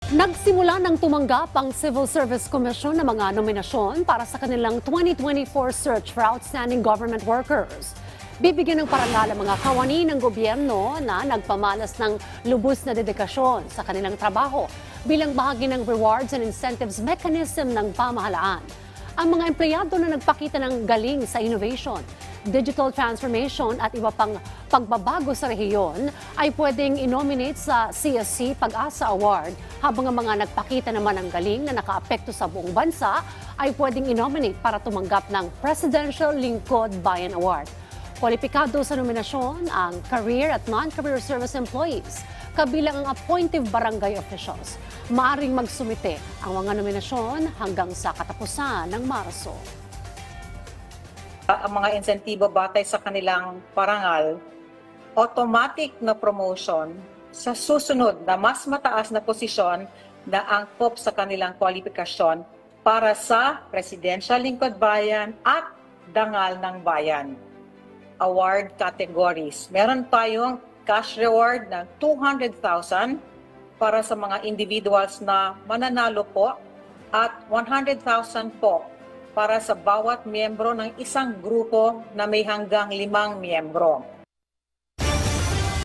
Nagsimula ng tumanggap ang Civil Service Commission ng mga nominasyon para sa kanilang 2024 search for outstanding government workers. Bibigyan ng parangal ang mga kawani ng gobyerno na nagpamalas ng lubos na dedikasyon sa kanilang trabaho bilang bahagi ng rewards and incentives mechanism ng pamahalaan. Ang mga empleyado na nagpakita ng galing sa innovation, digital transformation at iba pang pagbabago sa rehiyon ay pwedeng i-nominate sa CSC Pag-asa Award, habang ang mga nagpakita naman ng galing na nakaapekto sa buong bansa ay pwedeng i-nominate para tumanggap ng Presidential Lingkod Bayan Award. Kwalipikado sa nominasyon ang career at non-career service employees, kabilang ang appointive barangay officials. Maaring magsumite ang mga nominasyon hanggang sa katapusan ng Marso. Ang mga insentibo batay sa kanilang parangal, automatic na promotion sa susunod na mas mataas na posisyon na angkop sa kanilang kwalifikasyon para sa Presidential Lingkod Bayan at Dangal ng Bayan. Award categories. Meron tayong cash reward ng 200,000 para sa mga individuals na mananalo po at 100,000 po para sa bawat miyembro ng isang grupo na may hanggang 5 miyembro.